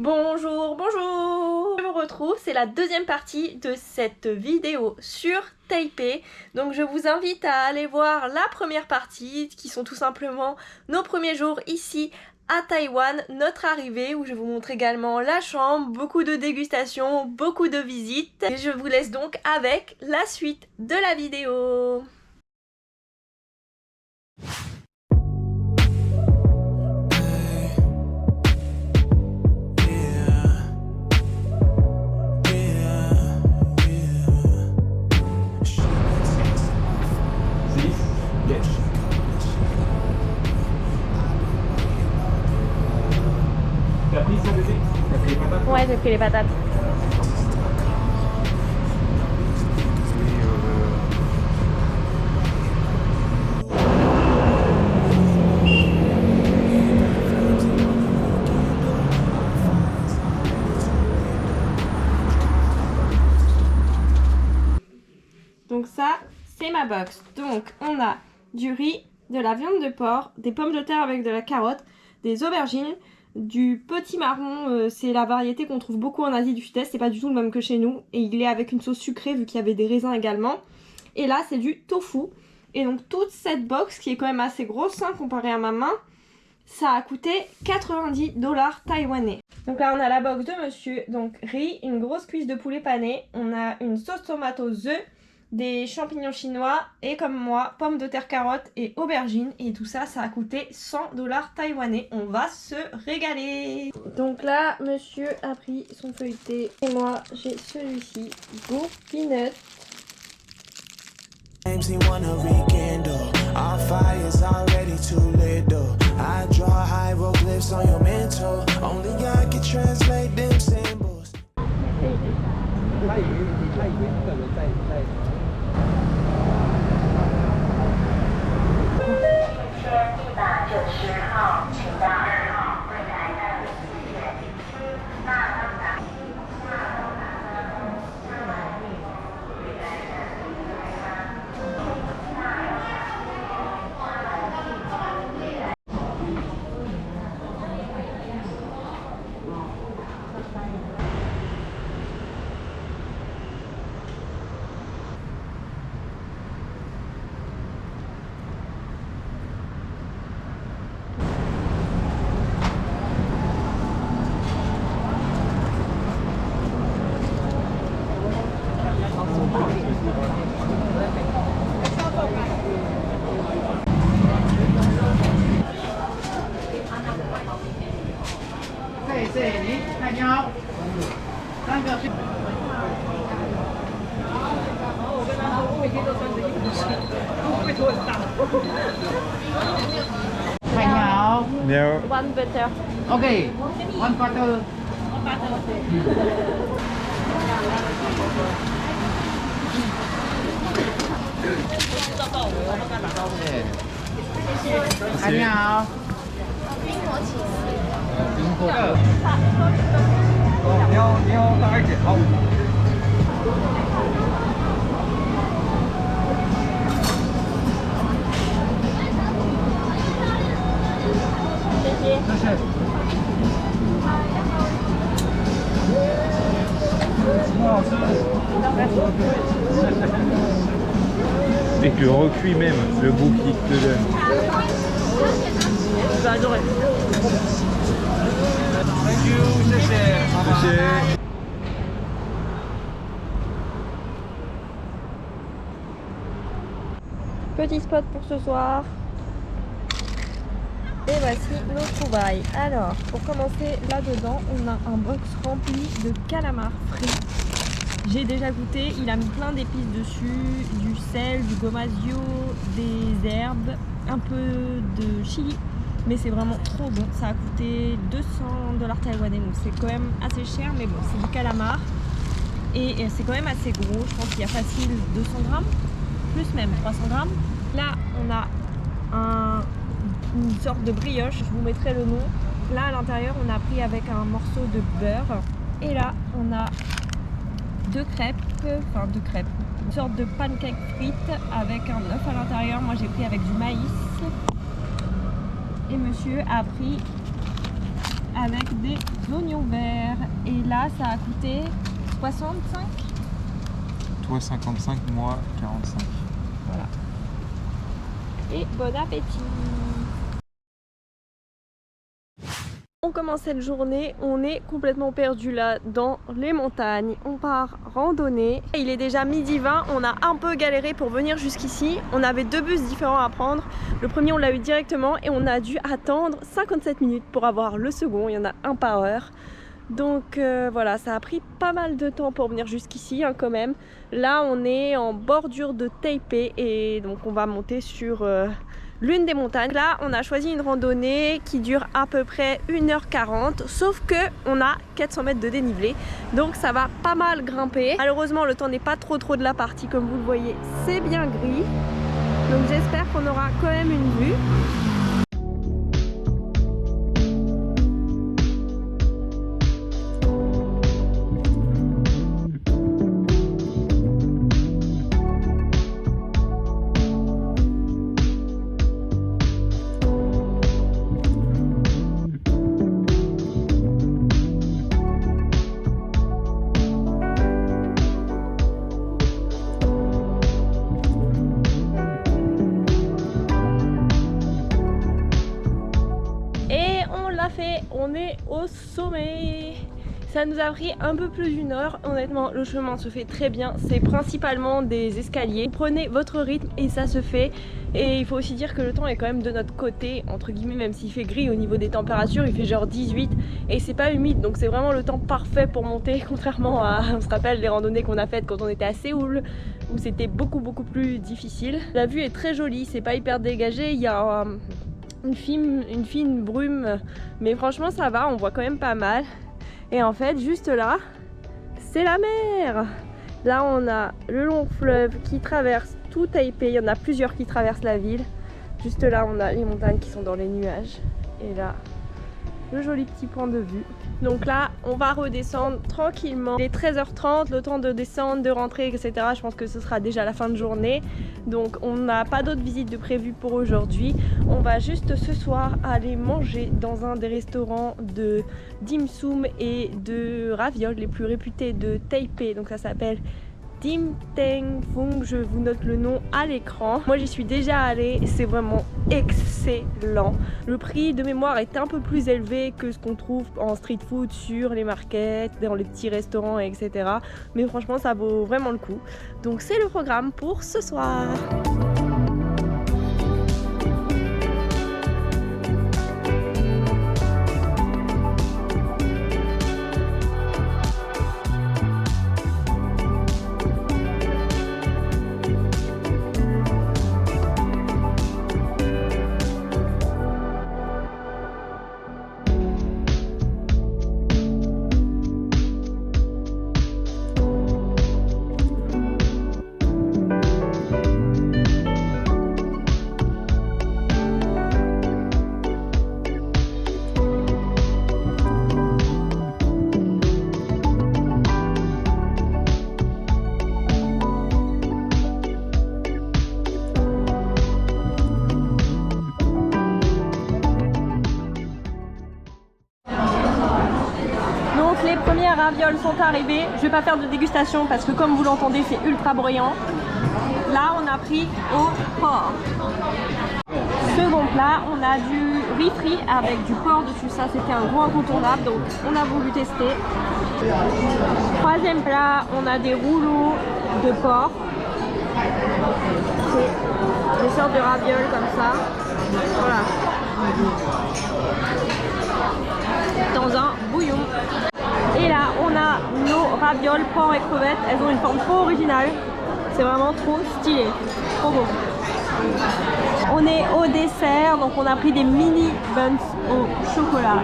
Bonjour, bonjour! Je vous retrouve, c'est la deuxième partie de cette vidéo sur Taipei. Donc je vous invite à aller voir la première partie, qui sont tout simplement nos premiers jours ici à Taïwan, notre arrivée, où je vous montre également la chambre, beaucoup de dégustations, beaucoup de visites. Et je vous laisse donc avec la suite de la vidéo. T'as pris ça bébé? T'as pris les patates? Ouais, j'ai pris les patates. Donc ça, c'est ma box. Donc on a du riz, de la viande de porc, des pommes de terre avec de la carotte, des aubergines, du petit marron, c'est la variété qu'on trouve beaucoup en Asie du Sud-Est, c'est pas du tout le même que chez nous. Et il est avec une sauce sucrée vu qu'il y avait des raisins également. Et là c'est du tofu. Et donc toute cette box qui est quand même assez grosse hein, comparée à ma main, ça a coûté 90 $ taïwanais. Donc là on a la box de monsieur, donc riz, une grosse cuisse de poulet pané, on a une sauce tomate aux œufs, des champignons chinois et comme moi, pommes de terre, carottes et aubergines. Et tout ça, ça a coûté 100 $ taïwanais. On va se régaler. Donc là, monsieur a pris son feuilleté. Et moi, j'ai celui-ci, Go Peanut. No. One butter. Okay, one butter. Anh hào. 你要大一点，好。谢谢。很好吃。 Et que le recuit même, le goût qu'il te donne. Tu vas adorer. Thank you，谢谢。谢谢。 Petit spot pour ce soir. Et voici nos trouvailles. Alors, pour commencer, là-dedans, on a un box rempli de calamars frits. J'ai déjà goûté, il a mis plein d'épices dessus, du sel, du gomasio, des herbes, un peu de chili. Mais c'est vraiment trop bon. Ça a coûté 200 $ taïwanais, donc c'est quand même assez cher, mais bon, c'est du calamar. Et c'est quand même assez gros, je pense qu'il y a facile 200 grammes, plus même 300 grammes. Là, on a une sorte de brioche, je vous mettrai le nom. Là, à l'intérieur, on a pris avec un morceau de beurre. Et là, on a deux crêpes, une sorte de pancake frites avec un œuf à l'intérieur. Moi, j'ai pris avec du maïs. Et monsieur a pris avec des oignons verts. Et là, ça a coûté 65. Toi 55, moi 45. Voilà. Et bon appétit. On commence cette journée, on est complètement perdu là dans les montagnes. On part randonner. Il est déjà 12h20, on a un peu galéré pour venir jusqu'ici. On avait 2 bus différents à prendre. Le premier on l'a eu directement et on a dû attendre 57 minutes pour avoir le second. Il y en a un par heure. Donc voilà, ça a pris pas mal de temps pour venir jusqu'ici hein, quand même. Là on est en bordure de Taipei et donc on va monter sur l'une des montagnes. Là on a choisi une randonnée qui dure à peu près 1h40, sauf que on a 400 mètres de dénivelé, donc ça va pas mal grimper. Malheureusement le temps n'est pas trop de la partie, comme vous le voyez c'est bien gris, donc j'espère qu'on aura quand même une vue. On est au sommet. Ça nous a pris un peu plus d'une heure. Honnêtement, le chemin se fait très bien. C'est principalement des escaliers. Vous prenez votre rythme et ça se fait. Et il faut aussi dire que le temps est quand même de notre côté, entre guillemets, même s'il fait gris au niveau des températures. Il fait genre 18 et c'est pas humide. Donc c'est vraiment le temps parfait pour monter. Contrairement à, on se rappelle, les randonnées qu'on a faites quand on était à Séoul, où c'était beaucoup plus difficile. La vue est très jolie. C'est pas hyper dégagé. Il y a une fine brume, mais franchement ça va, on voit quand même pas mal. Et en fait juste là c'est la mer. Là on a le long fleuve qui traverse tout Taipei, il y en a plusieurs qui traversent la ville. Juste là on a les montagnes qui sont dans les nuages et là le joli petit point de vue. Donc là on va redescendre tranquillement. Il est 13h30, le temps de descendre, de rentrer, etc. Je pense que ce sera déjà la fin de journée. Donc on n'a pas d'autres visites de prévues pour aujourd'hui. On va juste ce soir aller manger dans un des restaurants de dim sum et de ravioles les plus réputés de Taipei. Donc ça s'appelle Dim Teng Fung, je vous note le nom à l'écran. Moi j'y suis déjà allée, c'est vraiment excellent. Le prix de mémoire est un peu plus élevé que ce qu'on trouve en street food sur les markets, dans les petits restaurants, etc. Mais franchement ça vaut vraiment le coup. Donc c'est le programme pour ce soir. Ravioles sont arrivées. Je vais pas faire de dégustation parce que comme vous l'entendez c'est ultra bruyant. Là on a pris au porc. Second plat, on a du riz frit avec du porc dessus. Ça c'était un gros incontournable donc on a voulu tester. Troisième plat, on a des rouleaux de porc. C'est des sortes de ravioles comme ça. Voilà. Dans un bouillon. Et là on a nos ravioles porc et crevettes, elles ont une forme trop originale, c'est vraiment trop stylé, trop beau. On est au dessert, donc on a pris des mini buns au chocolat.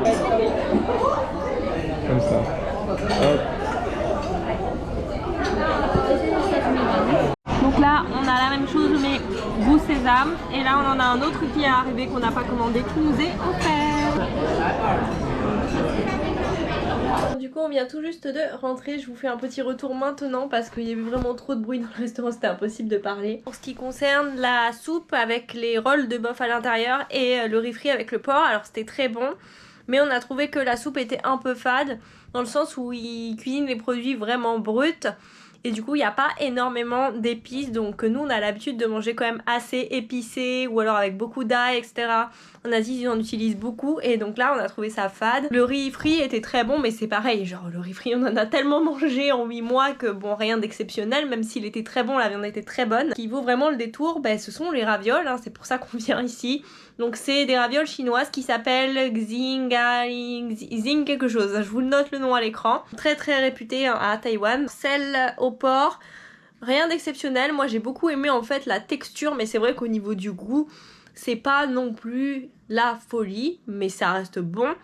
Comme ça. Hop. Donc là on a la même chose mais goût sésame, et là on en a un autre qui est arrivé qu'on n'a pas commandé, qui nous est offert. Du coup on vient tout juste de rentrer, je vous fais un petit retour maintenant parce qu'il y avait vraiment trop de bruit dans le restaurant, c'était impossible de parler. Pour ce qui concerne la soupe avec les rolls de bœuf à l'intérieur et le riz frit avec le porc, alors c'était très bon. mais on a trouvé que la soupe était un peu fade, dans le sens où ils cuisinent les produits vraiment bruts. Et du coup, il n'y a pas énormément d'épices. Donc nous, on a l'habitude de manger quand même assez épicé ou alors avec beaucoup d'ail, etc. En Asie, ils en utilisent beaucoup. Et donc là, on a trouvé ça fade. Le riz frit était très bon, mais c'est pareil. Genre, le riz frit, on en a tellement mangé en 8 mois que bon, rien d'exceptionnel. Même s'il était très bon, la viande était très bonne. Ce qui vaut vraiment le détour, ben, ce sont les ravioles. Hein, c'est pour ça qu'on vient ici. Donc c'est des ravioles chinoises qui s'appellent Xing quelque chose. Je vous note le nom à l'écran. Très très réputé à Taïwan. Celle au porc, rien d'exceptionnel. Moi j'ai beaucoup aimé en fait la texture, mais c'est vrai qu'au niveau du goût, c'est pas non plus la folie, mais ça reste bon.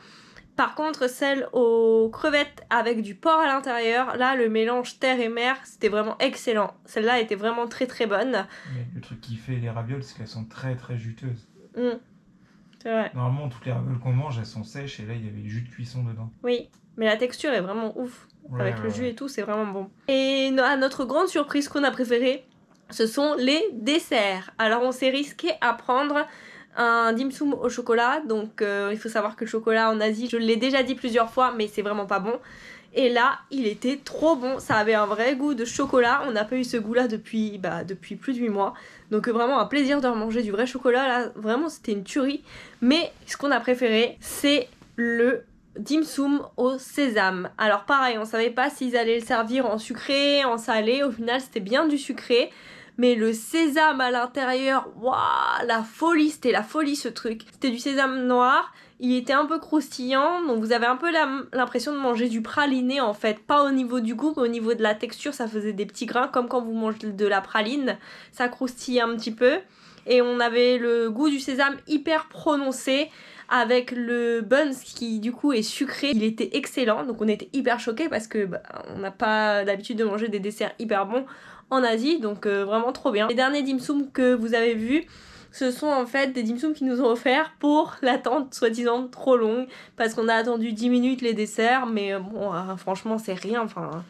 Par contre, celle aux crevettes avec du porc à l'intérieur, là le mélange terre et mer, c'était vraiment excellent. Celle-là était vraiment très très bonne. Mais le truc qui fait les ravioles, c'est qu'elles sont très très juteuses. C'est vrai. Normalement, toutes les ravioles qu'on mange, elles sont sèches et là, il y avait le jus de cuisson dedans. Oui, mais la texture est vraiment ouf. Ouais, Avec le ouais, jus ouais. et tout, c'est vraiment bon. Et à notre grande surprise, qu'on a préféré, ce sont les desserts. Alors on s'est risqué à prendre un dim sum au chocolat. Donc il faut savoir que le chocolat en Asie, je l'ai déjà dit plusieurs fois, mais c'est vraiment pas bon. Et là, il était trop bon, ça avait un vrai goût de chocolat. On n'a pas eu ce goût-là depuis plus de 8 mois. Donc vraiment un plaisir de remanger du vrai chocolat. Là, vraiment, c'était une tuerie. Mais ce qu'on a préféré, c'est le dim sum au sésame. Alors pareil, on savait pas s'ils allaient le servir en sucré, en salé. Au final, c'était bien du sucré. Mais le sésame à l'intérieur, waouh, la folie, c'était la folie ce truc. C'était du sésame noir. Il était un peu croustillant, donc vous avez un peu l'impression de manger du praliné en fait. Pas au niveau du goût, mais au niveau de la texture, ça faisait des petits grains, comme quand vous mangez de la praline. Ça croustillait un petit peu. Et on avait le goût du sésame hyper prononcé, avec le buns qui du coup est sucré. Il était excellent, donc on était hyper choqués parce que on n'a pas l'habitude de manger des desserts hyper bons en Asie, donc vraiment trop bien. Les derniers dim sum que vous avez vus, ce sont en fait des dim sum qu'ils nous ont offerts pour l'attente soi-disant trop longue, parce qu'on a attendu 10 minutes les desserts, mais bon, franchement c'est rien, enfin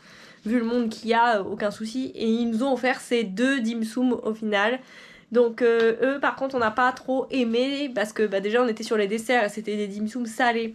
vu le monde qu'il y a, aucun souci. Et ils nous ont offert ces 2 dim sum au final. Donc eux par contre on n'a pas trop aimé, parce que déjà on était sur les desserts et c'était des dim sum salés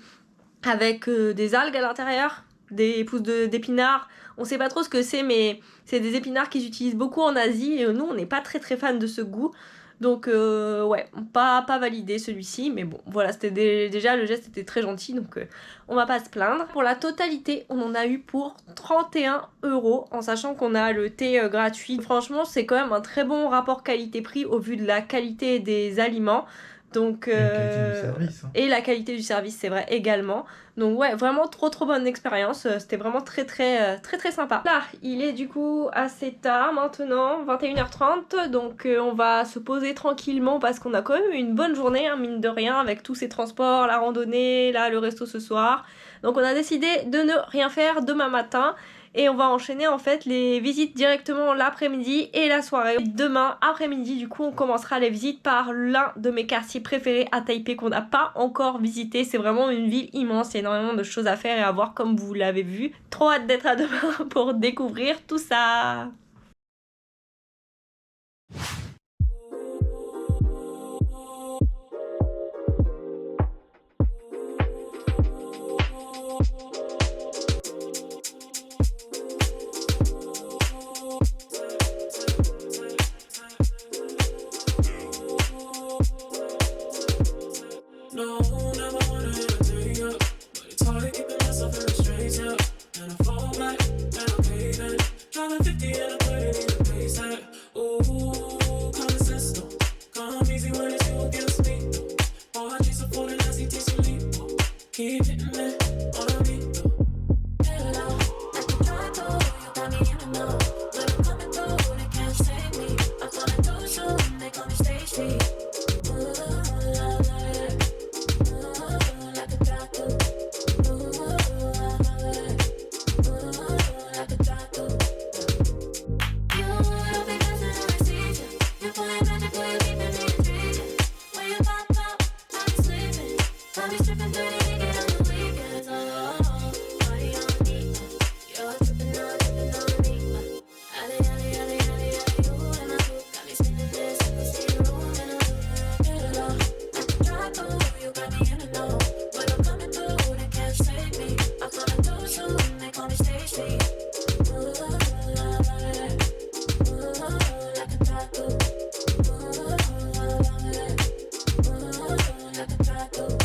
avec des algues à l'intérieur, des pousses d'épinards. On sait pas trop ce que c'est, mais c'est des épinards qu'ils utilisent beaucoup en Asie et nous on n'est pas très très fan de ce goût. Donc ouais, pas validé celui-ci, mais bon voilà, c'était déjà le geste était très gentil, donc on va pas se plaindre. Pour la totalité, on en a eu pour 31 €, en sachant qu'on a le thé gratuit. Franchement, c'est quand même un très bon rapport qualité-prix au vu de la qualité des aliments. Donc, Et la qualité du service. Hein. Et la qualité du service, c'est vrai, également. Donc ouais, vraiment trop bonne expérience. C'était vraiment très sympa. Là, il est du coup assez tard maintenant, 21h30. Donc on va se poser tranquillement parce qu'on a quand même eu une bonne journée, hein, mine de rien, avec tous ces transports, la randonnée, là, le resto ce soir. Donc on a décidé de ne rien faire demain matin. Et on va enchaîner en fait les visites directement l'après-midi et la soirée. Demain après-midi, du coup, on commencera les visites par l'un de mes quartiers préférés à Taipei qu'on n'a pas encore visité. C'est vraiment une ville immense, il y a énormément de choses à faire et à voir comme vous l'avez vu. Trop hâte d'être à demain pour découvrir tout ça. No, never wanna ever take up, but it's hard to keep myself in a straight up. And I fall back, and I pay that. Driving 50 and I couldn't even pay that. Ooh, common sense though. Come easy when it's you against me. Oh, I chase a phone and I see taste you leave. Keep hitting me on a beat though. Hello, I can try to, you got me in the know. When I'm coming through, they can't save me. I call it too soon, they call me Stacy. call me Stacy. Ooh, like a tattoo. Like a tattoo.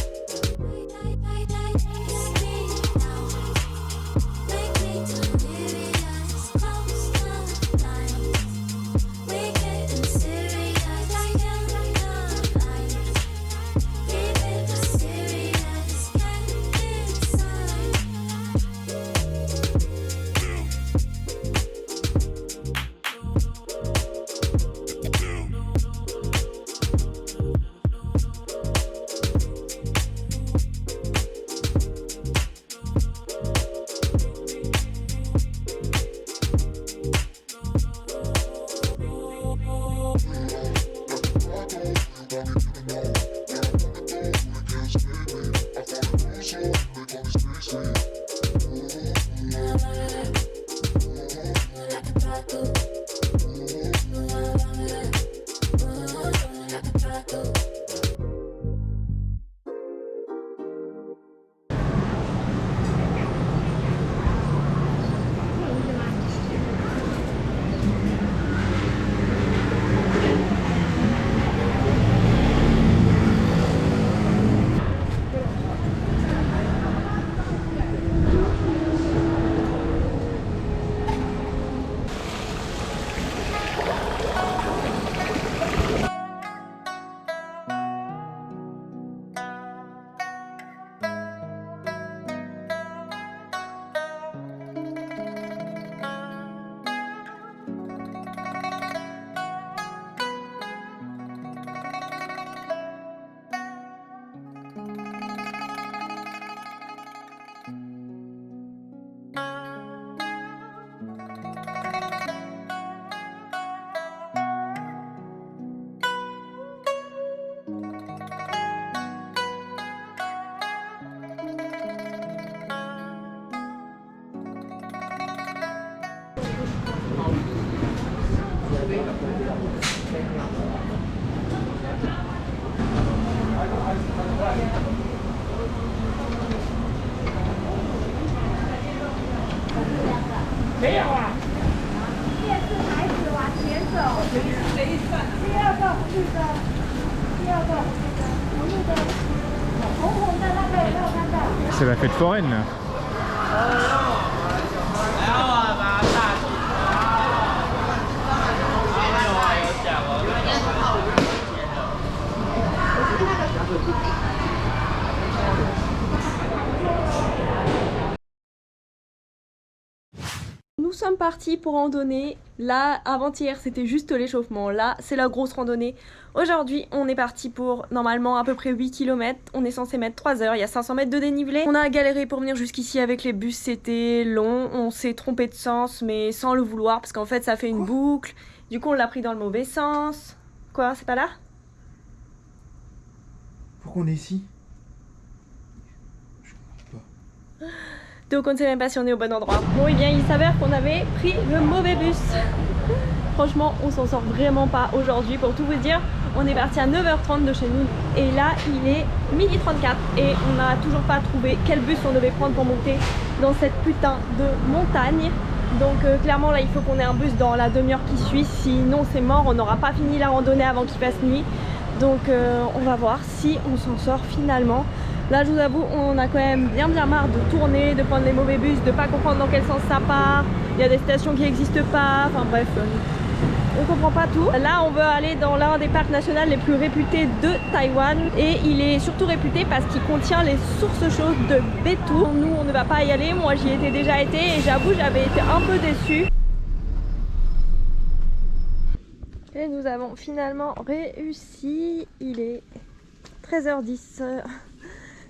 C'est la fête foraine là. Nous sommes partis pour randonner. Là, avant-hier, c'était juste l'échauffement. Là, c'est la grosse randonnée. Aujourd'hui, on est parti pour normalement à peu près 8 km. On est censé mettre 3 heures. Il y a 500 mètres de dénivelé. On a galéré pour venir jusqu'ici avec les bus. C'était long. On s'est trompé de sens, mais sans le vouloir, parce qu'en fait, ça fait une boucle. Du coup, on l'a pris dans le mauvais sens. Quoi, c'est pas là? Pourquoi on est ici? Donc on ne sait même pas si on est au bon endroit. Bon, et bien il s'avère qu'on avait pris le mauvais bus. Franchement, on s'en sort vraiment pas aujourd'hui. Pour tout vous dire, on est parti à 9h30 de chez nous. Et là, il est 12h34. Et on n'a toujours pas trouvé quel bus on devait prendre pour monter dans cette putain de montagne. Donc clairement, là, il faut qu'on ait un bus dans la demi-heure qui suit. Sinon, c'est mort. On n'aura pas fini la randonnée avant qu'il fasse nuit. Donc on va voir si on s'en sort finalement. Là, je vous avoue, on a quand même bien marre de tourner, de prendre les mauvais bus, de pas comprendre dans quel sens ça part. Il y a des stations qui n'existent pas, enfin bref, on comprend pas tout. Là, on veut aller dans l'un des parcs nationaux les plus réputés de Taïwan. Et il est surtout réputé parce qu'il contient les sources chaudes de Beitou. Nous, on ne va pas y aller, moi j'y étais déjà été et j'avoue, j'avais été un peu déçue. Et nous avons finalement réussi, il est 13h10.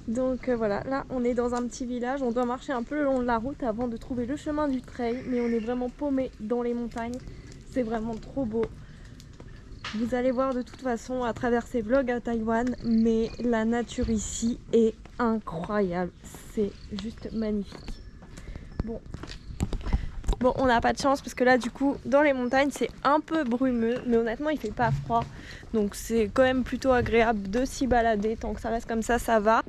Donc voilà, là on est dans un petit village, on doit marcher un peu le long de la route avant de trouver le chemin du trail, mais on est vraiment paumé dans les montagnes, c'est vraiment trop beau. Vous allez voir de toute façon à travers ces vlogs à Taïwan, mais la nature ici est incroyable, c'est juste magnifique. Bon, on n'a pas de chance parce que là du coup dans les montagnes c'est un peu brumeux, mais honnêtement il fait pas froid, donc c'est quand même plutôt agréable de s'y balader, tant que ça reste comme ça va.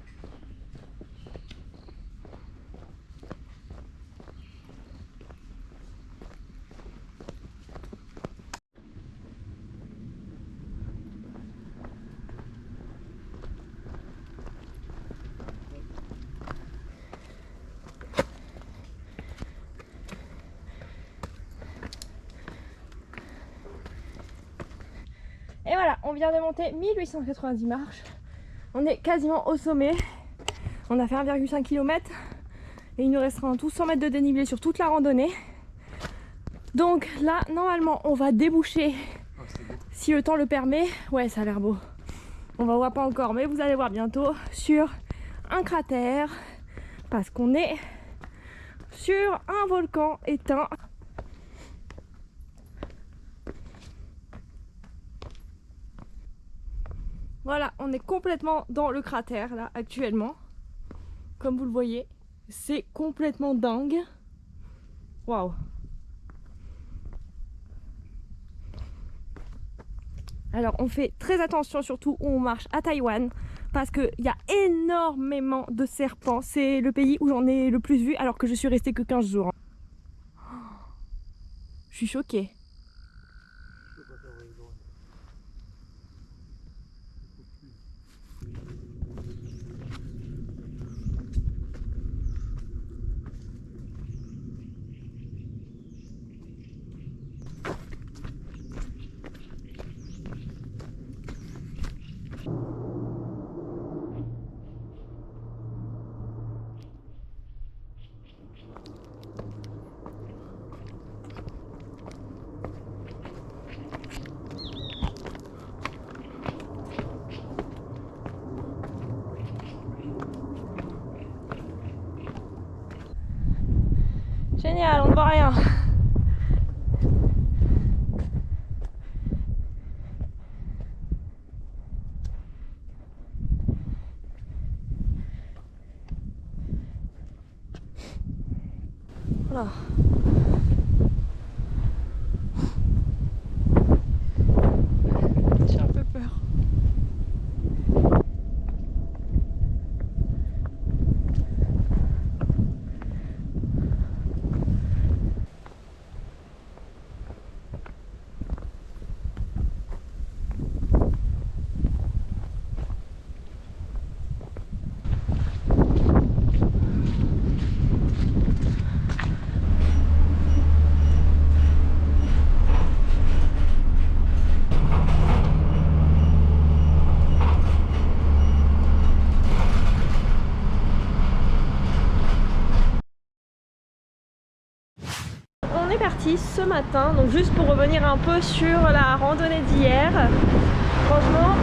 Et voilà, on vient de monter 1890 marches. On est quasiment au sommet. On a fait 1,5 km et il nous restera en tout 100 mètres de dénivelé sur toute la randonnée. Donc là, normalement, on va déboucher si le temps le permet. Ouais, ça a l'air beau. On va voir pas encore, mais vous allez voir bientôt sur un cratère parce qu'on est sur un volcan éteint. Voilà, on est complètement dans le cratère là actuellement. Comme vous le voyez, c'est complètement dingue. Waouh! Alors on fait très attention surtout où on marche à Taïwan parce qu'il y a énormément de serpents. C'est le pays où j'en ai le plus vu alors que je suis restée que 15 jours. Je suis choquée. Génial, on ne voit rien. Voilà. J'ai un peu peur. Parti ce matin, donc juste pour revenir un peu sur la randonnée d'hier, franchement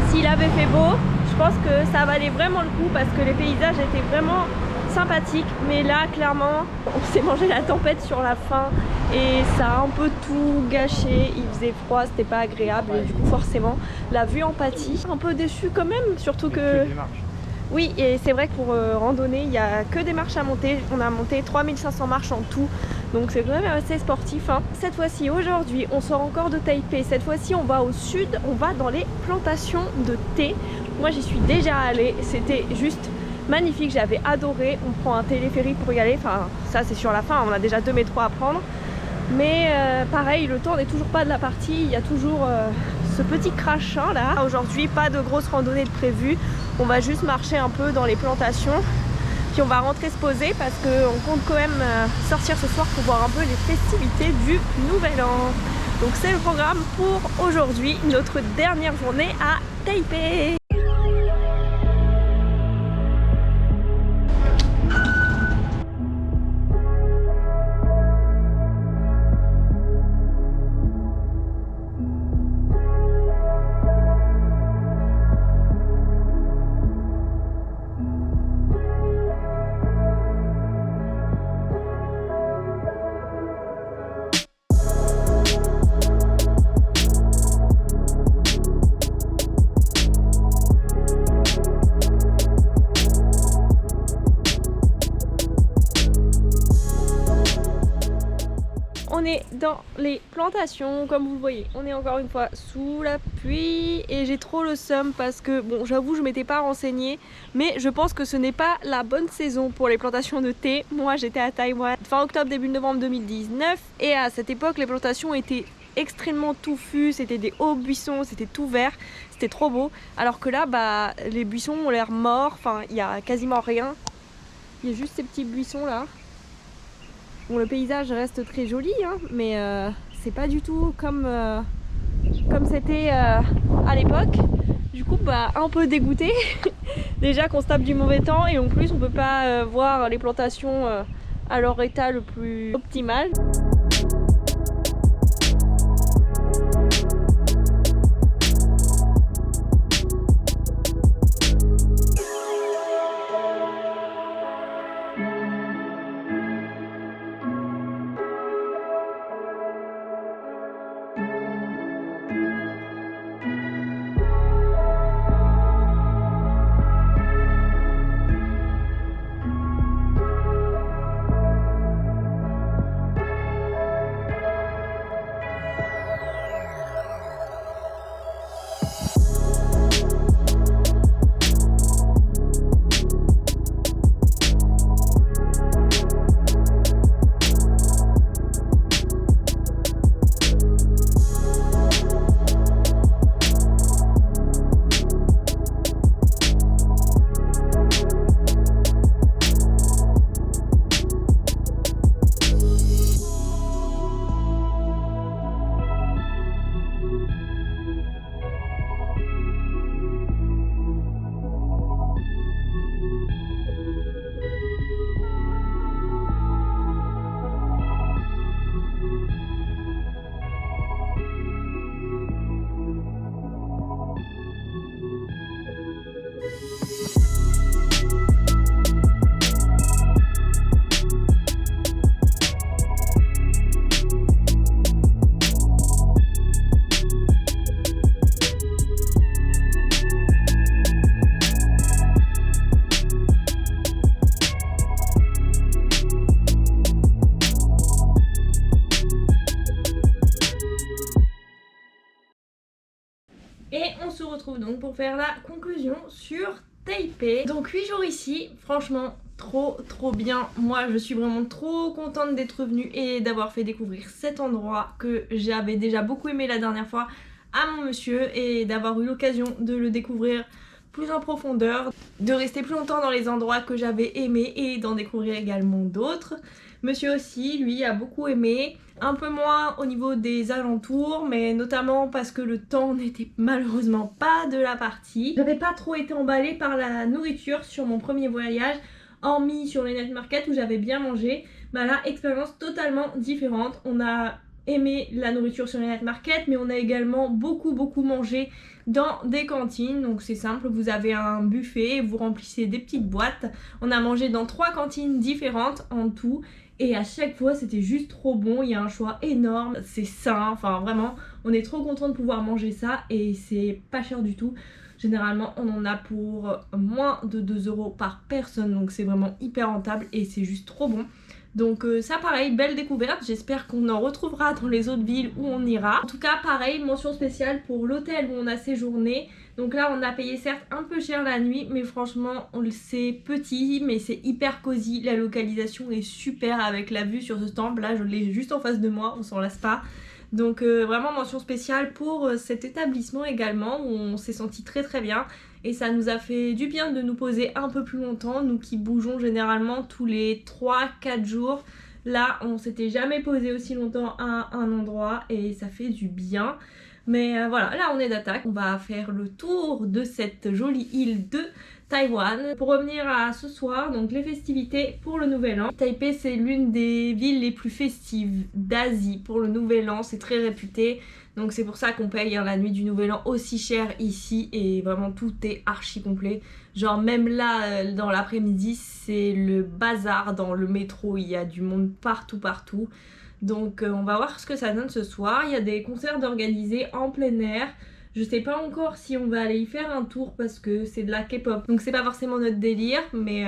s'il avait fait beau je pense que ça valait vraiment le coup parce que les paysages étaient vraiment sympathiques, mais là clairement on s'est mangé la tempête sur la fin et ça a un peu tout gâché. Il faisait froid, c'était pas agréable et du coup forcément la vue en pâtit. Un peu déçu quand même, surtout que oui, et c'est vrai que pour randonner, il n'y a que des marches à monter. On a monté 3500 marches en tout, donc c'est quand même assez sportif, hein. Cette fois-ci, aujourd'hui, on sort encore de Taipei. Cette fois-ci, on va au sud, on va dans les plantations de thé. Moi, j'y suis déjà allée, c'était juste magnifique, j'avais adoré. On prend un téléphérique pour y aller, enfin ça c'est sur la fin, on a déjà 2 métros à prendre. Mais pareil, le temps n'est toujours pas de la partie, il y a toujours ce petit crachin là. Aujourd'hui, pas de grosse randonnée de prévue. On va juste marcher un peu dans les plantations. Puis on va rentrer se poser parce qu'on compte quand même sortir ce soir pour voir un peu les festivités du Nouvel An. Donc c'est le programme pour aujourd'hui, notre dernière journée à Taipei. On est dans les plantations, comme vous le voyez. On est encore une fois sous la pluie et j'ai trop le seum parce que, bon, j'avoue, je m'étais pas renseignée, mais je pense que ce n'est pas la bonne saison pour les plantations de thé. Moi, j'étais à Taïwan fin octobre, début novembre 2019 et à cette époque, les plantations étaient extrêmement touffues, c'était des hauts buissons, c'était tout vert, c'était trop beau. Alors que là, bah, les buissons ont l'air morts, enfin, il y a quasiment rien. Il y a juste ces petits buissons là. Bon, le paysage reste très joli, hein, mais c'est pas du tout comme comme c'était à l'époque. Du coup bah un peu dégoûté. Déjà qu'on se tape du mauvais temps et en plus on peut pas voir les plantations à leur état le plus optimal. Et on se retrouve donc pour faire la conclusion sur Taipei. Donc 8 jours ici, franchement trop bien. Moi je suis vraiment trop contente d'être venue et d'avoir fait découvrir cet endroit que j'avais déjà beaucoup aimé la dernière fois à mon monsieur et d'avoir eu l'occasion de le découvrir plus en profondeur, de rester plus longtemps dans les endroits que j'avais aimés et d'en découvrir également d'autres. Monsieur aussi, lui, a beaucoup aimé, un peu moins au niveau des alentours, mais notamment parce que le temps n'était malheureusement pas de la partie. J'avais pas trop été emballée par la nourriture sur mon premier voyage, hormis sur les night market où j'avais bien mangé. Bah là, expérience totalement différente. On a aimé la nourriture sur les night market, mais on a également beaucoup mangé dans des cantines. Donc c'est simple, vous avez un buffet, vous remplissez des petites boîtes. On a mangé dans 3 cantines différentes en tout. Et à chaque fois c'était juste trop bon, il y a un choix énorme, c'est sain, enfin vraiment on est trop content de pouvoir manger ça et c'est pas cher du tout. Généralement on en a pour moins de 2 € par personne, donc c'est vraiment hyper rentable et c'est juste trop bon. Donc ça pareil, belle découverte, j'espère qu'on en retrouvera dans les autres villes où on ira. En tout cas pareil, mention spéciale pour l'hôtel où on a séjourné. Donc là on a payé certes un peu cher la nuit, mais franchement c'est petit mais c'est hyper cosy. La localisation est super avec la vue sur ce temple, là je l'ai juste en face de moi, on s'en lasse pas. Donc vraiment mention spéciale pour cet établissement également où on s'est senti très bien. Et ça nous a fait du bien de nous poser un peu plus longtemps, nous qui bougeons généralement tous les 3-4 jours. Là on s'était jamais posé aussi longtemps à un endroit et ça fait du bien. Mais voilà, là on est d'attaque, on va faire le tour de cette jolie île de Taïwan. Pour revenir à ce soir, donc les festivités pour le nouvel an. Taipei c'est l'une des villes les plus festives d'Asie pour le nouvel an, c'est très réputé. Donc c'est pour ça qu'on paye la nuit du nouvel an aussi cher ici et vraiment tout est archi complet. Genre même là dans l'après-midi c'est le bazar dans le métro, il y a du monde partout. Donc on va voir ce que ça donne ce soir. Il y a des concerts d'organisés en plein air. Je sais pas encore si on va aller y faire un tour parce que c'est de la K-pop. Donc c'est pas forcément notre délire, mais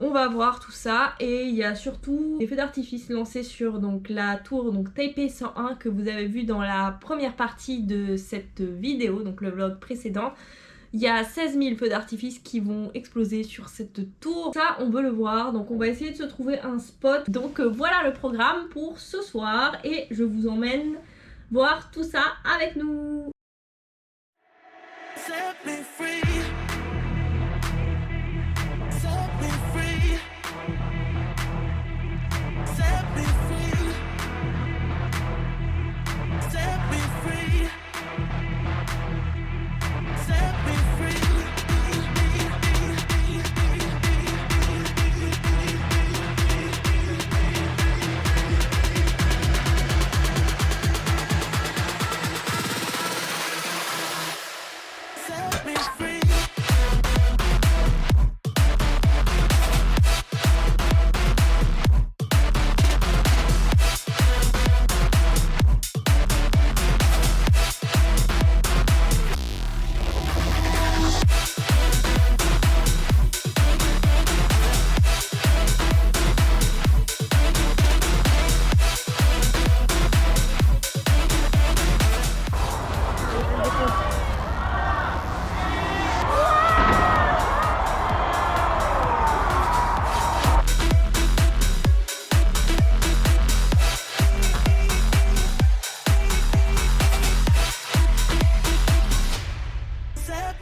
on va voir tout ça. Et il y a surtout des feux d'artifice lancés sur donc, la tour donc, Taipei 101 que vous avez vu dans la première partie de cette vidéo, donc le vlog précédent. Il y a 16 000 feux d'artifice qui vont exploser sur cette tour. Ça, on veut le voir. Donc, on va essayer de se trouver un spot. Donc, voilà le programme pour ce soir. Et je vous emmène voir tout ça avec nous. Set me free. Set me free. Set me free. Set me free.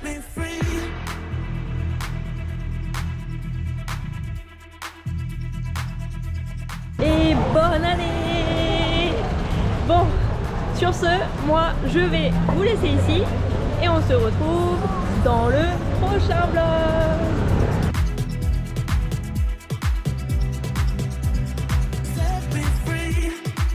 me free. Et bonne année! Bon, sur ce, moi je vais vous laisser ici et on se retrouve dans le prochain vlog.